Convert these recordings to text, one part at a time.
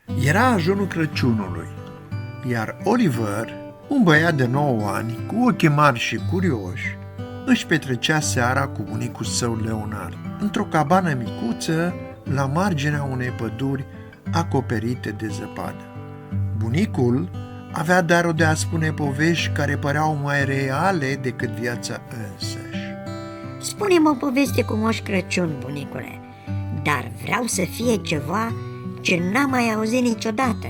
Era ajunul Crăciunului, iar Oliver, un băiat de 9 ani, cu ochi mari și curioși, își petrecea seara cu bunicul său Leonard, într-o cabană micuță la marginea unei păduri acoperite de zăpadă. Bunicul avea darul de a spune povești care păreau mai reale decât viața însăși. Spune-mi o poveste cu Moș Crăciun, bunicule, dar vreau să fie ceva ce n-am mai auzit niciodată,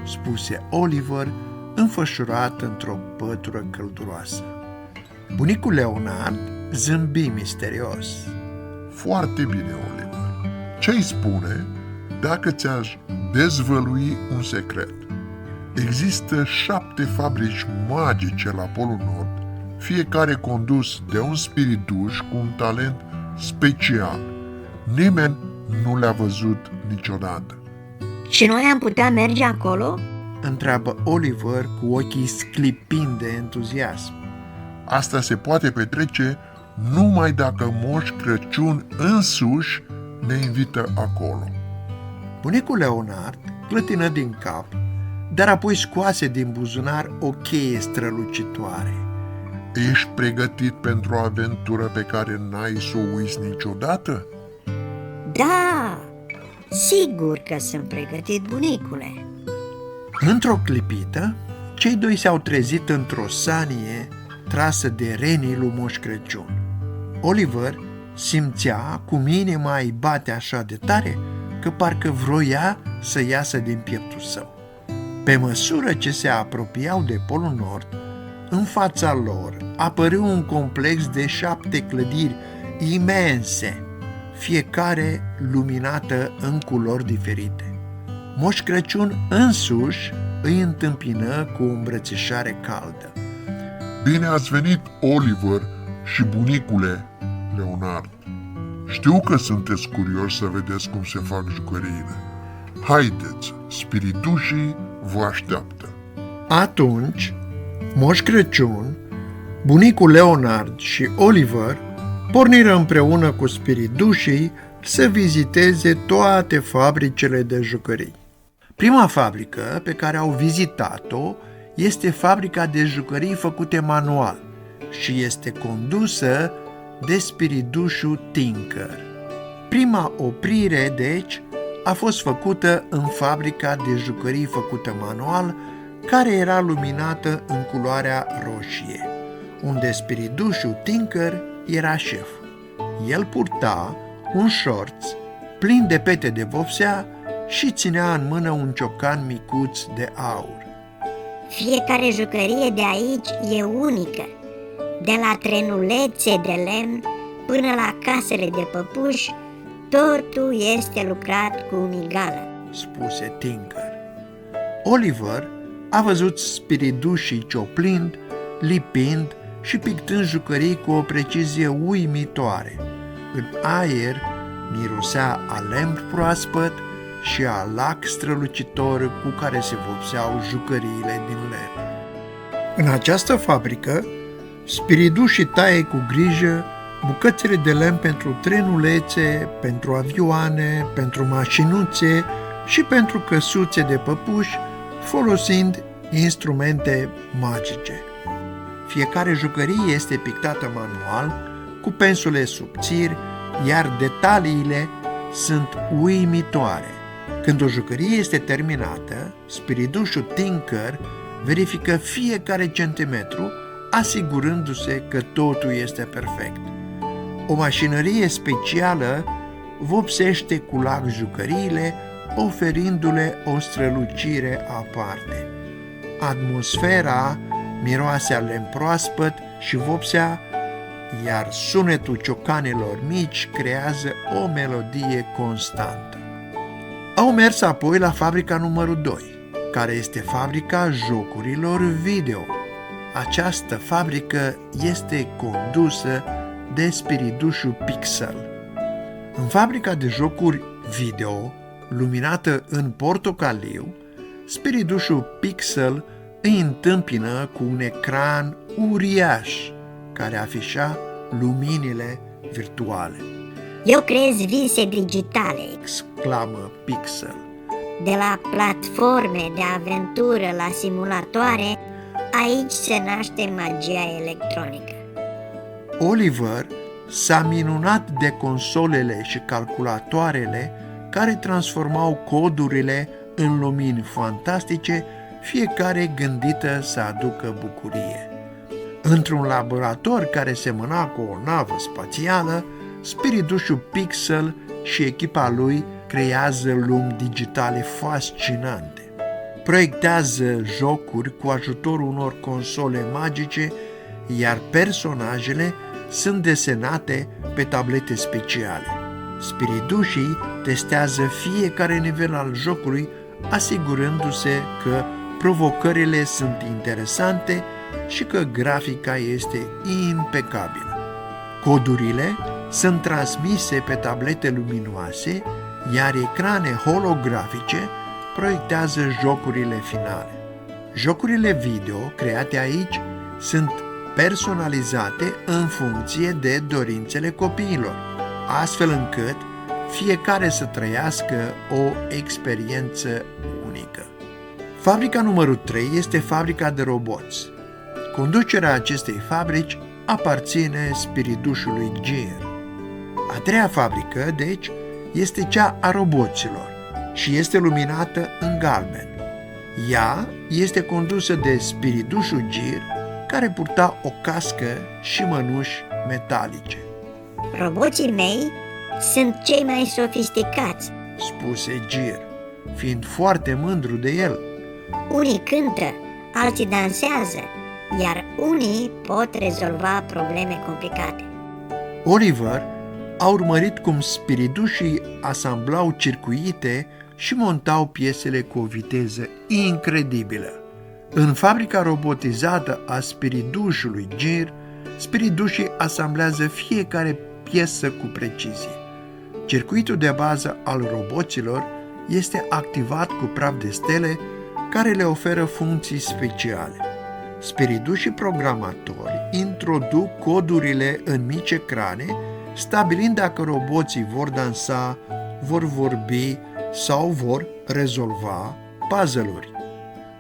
spuse Oliver, înfășurat într-o pătură călduroasă. Bunicul Leonard zâmbi misterios. Foarte bine, Oliver. Ce-i spune dacă ți-aș dezvălui un secret? Există 7 fabrici magice la Polul Nord, fiecare condus de un spiriduș cu un talent special. Nimeni nu le-a văzut niciodată. Și noi am putea merge acolo? Întreabă Oliver cu ochii sclipind de entuziasm. Asta se poate petrece numai dacă Moș Crăciun însuși ne invită acolo. Bunicul Leonard clătină din cap, dar apoi scoase din buzunar o cheie strălucitoare. Ești pregătit pentru o aventură pe care n-ai să o uiți niciodată? Da, sigur că sunt pregătit, bunicule. Într-o clipită, cei doi s-au trezit într-o sanie trasă de renii lui Moș Crăciun. Oliver simțea cum inima îi bate așa de tare că parcă vroia să iasă din pieptul său. Pe măsură ce se apropiau de Polul Nord, în fața lor apăru un complex de 7 clădiri imense, fiecare luminată în culori diferite. Moș Crăciun însuși îi întâmpină cu o îmbrățișare caldă. Bine ați venit, Oliver și bunicule Leonard. Știu că sunteți curioși să vedeți cum se fac jucăriile. Haideți, spiritușii vă așteaptă. Atunci, Moș Crăciun, bunicul Leonard și Oliver porniră împreună cu spiridușii să viziteze toate fabricile de jucării. Prima fabrică pe care au vizitat-o este fabrica de jucării făcute manual și este condusă de spiridușul Tinker. Prima oprire, deci, a fost făcută în fabrica de jucării făcută manual, care era luminată în culoarea roșie, unde spiridușul Tinker era șef. El purta un șorț plin de pete de vopsea și ținea în mână un ciocan micuț de aur. Fiecare jucărie de aici e unică, de la trenulețe de lemn până la casele de păpuși, totul este lucrat cu migală, spuse Tinker. Oliver a văzut spiridușii cioplind, lipind și pictând jucării cu o precizie uimitoare. În aer mirosea a lemn proaspăt și a lac strălucitor cu care se vopseau jucăriile din lemn. În această fabrică, spiridușii taie cu grijă bucățile de lemn pentru trenulețe, pentru avioane, pentru mașinuțe și pentru căsuțe de păpuși, folosind instrumente magice. Fiecare jucărie este pictată manual, cu pensule subțiri, iar detaliile sunt uimitoare. Când o jucărie este terminată, spiridușul Tinker verifică fiecare centimetru, asigurându-se că totul este perfect. O mașinărie specială vopsește cu lac jucăriile, oferindu-le o strălucire aparte. Atmosfera miroase a lemn proaspăt și vopsea, iar sunetul ciocanelor mici creează o melodie constantă. Au mers apoi la fabrica numărul 2, care este fabrica jocurilor video. Această fabrică este condusă de spiridușul Pixel. În fabrica de jocuri video, luminată în portocaliu, spiridușul Pixel îi întâmpină cu un ecran uriaș care afișa luminile virtuale. Eu creez vise digitale, Exclamă Pixel. De la platforme de aventură la simulatoare, aici se naște magia electronică. Oliver s-a minunat de consolele și calculatoarele care transformau codurile în lumini fantastice, fiecare gândită să aducă bucurie. Într-un laborator care semăna cu o navă spațială, spiritușul Pixel și echipa lui creează lumi digitale fascinante. Proiectează jocuri cu ajutorul unor console magice, iar personajele sunt desenate pe tablete speciale. Spiritușii testează fiecare nivel al jocului, asigurându-se că provocările sunt interesante și că grafica este impecabilă. Codurile sunt transmise pe tablete luminoase, iar ecrane holografice proiectează jocurile finale. Jocurile video create aici sunt personalizate în funcție de dorințele copiilor, astfel încât fiecare să trăiască o experiență unică. Fabrica numărul 3 este fabrica de roboți. Conducerea acestei fabrici aparține spiritușului Gear. A treia fabrică, deci, este cea a roboților și este luminată în galben. Ea este condusă de spiritușul Gear, care purta o cască și mănuși metalice. Roboții mei sunt cei mai sofisticați. Spuse Gear, fiind foarte mândru de el. Unii cântă, alții dansează, iar unii pot rezolva probleme complicate. Oliver a urmărit cum spiritușii asamblau circuite și montau piesele cu o viteză incredibilă. În fabrica robotizată a spiritușului Gear, spiritușii asamblează fiecare piesă cu precizie. Circuitul de bază al roboților este activat cu praf de stele care le oferă funcții speciale. Spiritușii programatori introduc codurile în mici ecrane, stabilind dacă roboții vor dansa, vor vorbi sau vor rezolva puzzle-uri.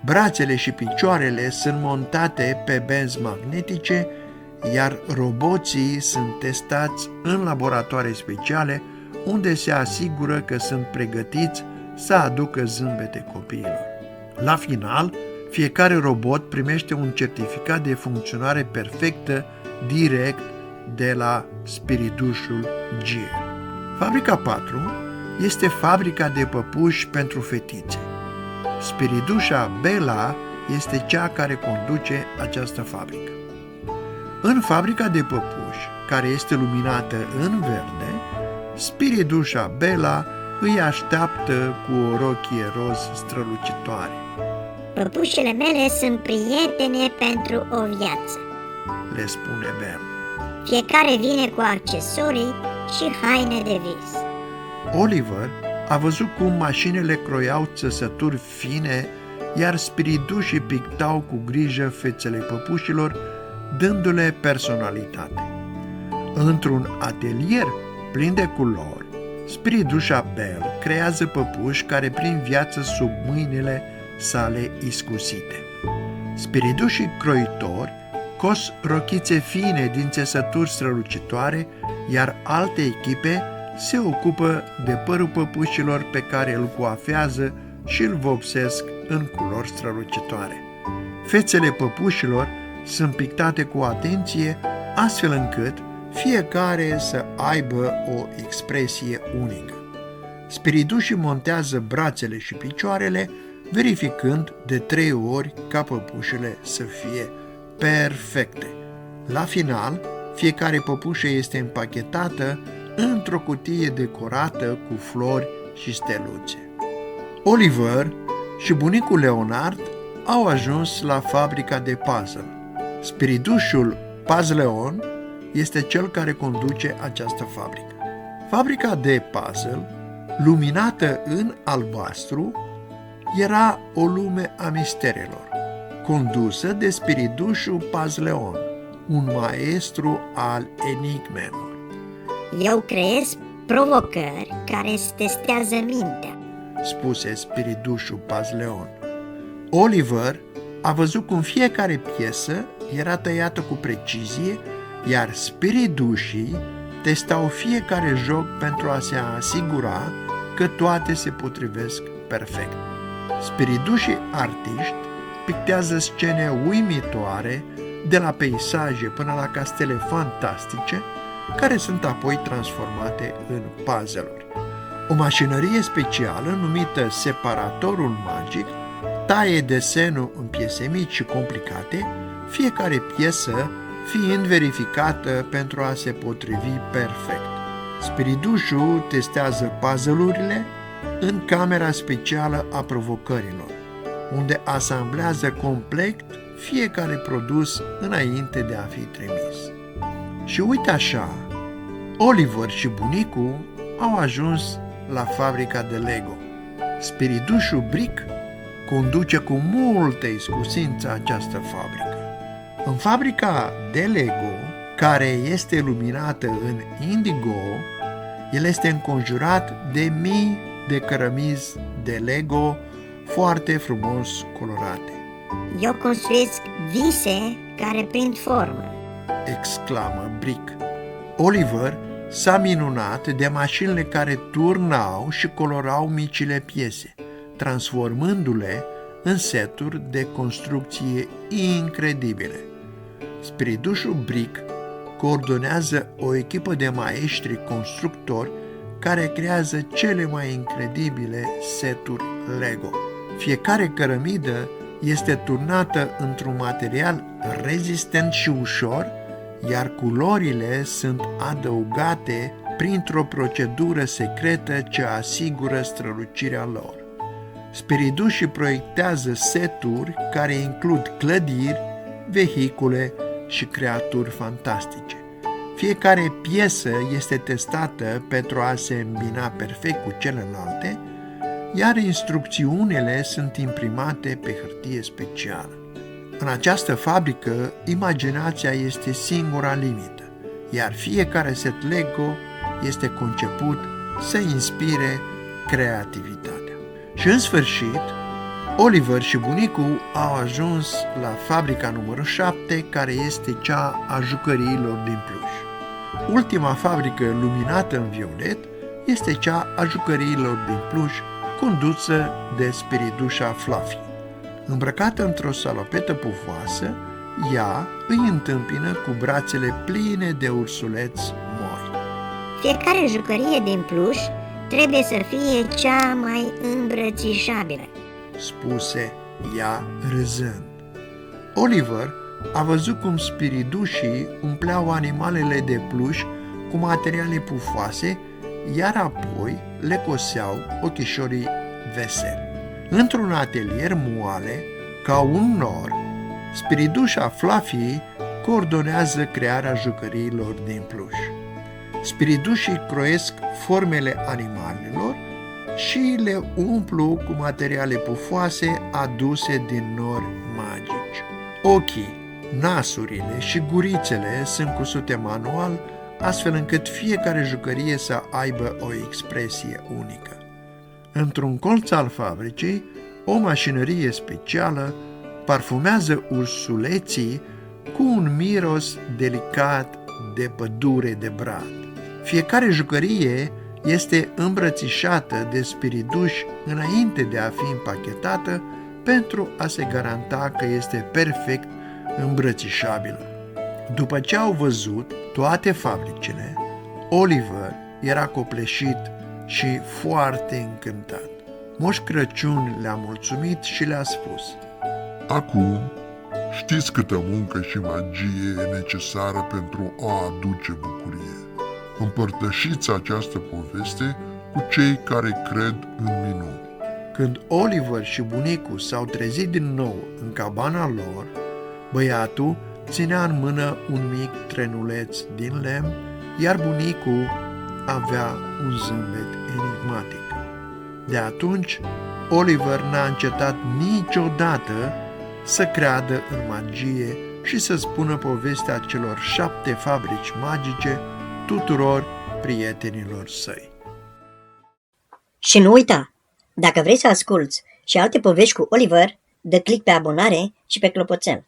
Brațele și picioarele sunt montate pe benzi magnetice, iar roboții sunt testați în laboratoare speciale, unde se asigură că sunt pregătiți să aducă zâmbete copiilor. La final, fiecare robot primește un certificat de funcționare perfectă direct de la spiritușul Gear. Fabrica 4 este fabrica de păpuși pentru fetițe. Spiritușa Bella este cea care conduce această fabrică. În fabrica de păpuși, care este luminată în verde, spiritușa Bella îi așteaptă cu o rochie roz strălucitoare. Păpușele mele sunt prietene pentru o viață, le spune Bella. Fiecare vine cu accesorii și haine de vis. Oliver a văzut cum mașinile croiau țesături fine, iar spiritușii pictau cu grijă fețele păpușilor, dându-le personalitate. Într-un atelier plin de culori, spiritușa Belle creează păpuși care prind viață sub mâinile sale iscusite. Spiritușii croitori cos rochițe fine din țesături strălucitoare, iar alte echipe se ocupă de părul păpușilor pe care îl coafează și îl vopsesc în culori strălucitoare. Fețele păpușilor sunt pictate cu atenție, astfel încât fiecare să aibă o expresie unică. Spiritușii montează brațele și picioarele, verificând de 3 ori ca păpușile să fie perfecte. La final, fiecare păpușă este împachetată într-o cutie decorată cu flori și steluțe. Oliver și bunicul Leonard au ajuns la fabrica de puzzle. Spiritușul Puzzleon este cel care conduce această fabrică. Fabrica de puzzle, luminată în albastru, era o lume a misterelor, condusă de spiritușul Puzzleon, un maestru al enigmelor. Eu creez provocări care îți testează mintea. spuse spiridușul Pazleon. Oliver a văzut cum fiecare piesă era tăiată cu precizie, iar spiridușii testau fiecare joc pentru a se asigura că toate se potrivesc perfect. Spiridușii artiști pictează scene uimitoare, de la peisaje până la castele fantastice, care sunt apoi transformate în puzzle-uri. O mașinărie specială numită separatorul magic taie desenul în piese mici și complicate, fiecare piesă fiind verificată pentru a se potrivi perfect. Spiridușul testează puzzle-urile în camera specială a provocărilor, unde asamblează complet fiecare produs înainte de a fi trimis. Și uite așa, Oliver și bunicul au ajuns la fabrica de Lego. Spiridușul Brick conduce cu multă iscusință această fabrică. În fabrica de Lego, care este luminată în indigo, el este înconjurat de mii de cărămizi de Lego foarte frumos colorate. Eu construiesc vise care prind formă, exclamă Brick. Oliver s-a minunat de mașinile care turnau și colorau micile piese, transformându-le în seturi de construcție incredibile. Spiridușul Brick coordonează o echipă de maestri constructori care creează cele mai incredibile seturi Lego. Fiecare cărămidă este turnată într-un material rezistent și ușor, iar culorile sunt adăugate printr-o procedură secretă ce asigură strălucirea lor. Spiridușii proiectează seturi care includ clădiri, vehicule și creaturi fantastice. Fiecare piesă este testată pentru a se îmbina perfect cu celelalte, iar instrucțiunile sunt imprimate pe hârtie specială. În această fabrică, imaginația este singura limită, iar fiecare set Lego este conceput să inspire creativitatea. Și în sfârșit, Oliver și bunicul au ajuns la fabrica numărul 7, care este cea a jucăriilor din Pluj. Ultima fabrică luminată în violet este cea a jucăriilor din Pluj, condusă de spiridușa Fluffy. Îmbrăcată într-o salopetă pufoasă, ea îi întâmpină cu brațele pline de ursuleți moi. Fiecare jucărie din Pluj trebuie să fie cea mai îmbrățișabilă, spuse ea râzând. Oliver a văzut cum spiridușii umpleau animalele de pluș cu materiale pufoase, iar apoi le coseau ochișorii veseli. Într-un atelier moale, ca un nor, spiridușa Fluffy coordonează crearea jucăriilor din pluș. Spiridușii croiesc formele animalelor și le umplu cu materiale pufoase aduse din nori magici. Ochii, nasurile și gurițele sunt cusute manual, astfel încât fiecare jucărie să aibă o expresie unică. Într-un colț al fabricii, o mașinărie specială parfumează ursuleții cu un miros delicat de pădure de brad. Fiecare jucărie este îmbrățișată de spiriduși înainte de a fi împachetată pentru a se garanta că este perfect îmbrățișabilă. După ce au văzut toate fabricile, Oliver era copleșit și foarte încântat. Moș Crăciun le-a mulțumit și le-a spus: Acum știți câtă muncă și magie e necesară pentru a aduce bucurie. Împărtășiți această poveste cu cei care cred în minuni. Când Oliver și bunicul s-au trezit din nou în cabana lor, băiatul ținea în mână un mic trenuleț din lemn, iar bunicul avea un zâmbet enigmatic. De atunci, Oliver n-a încetat niciodată să creadă în magie și să spună povestea celor 7 fabrici magice tuturor prietenilor săi. Și nu uita, Dacă vrei să asculți și alte povești cu Oliver, dă click pe abonare și pe clopoțel.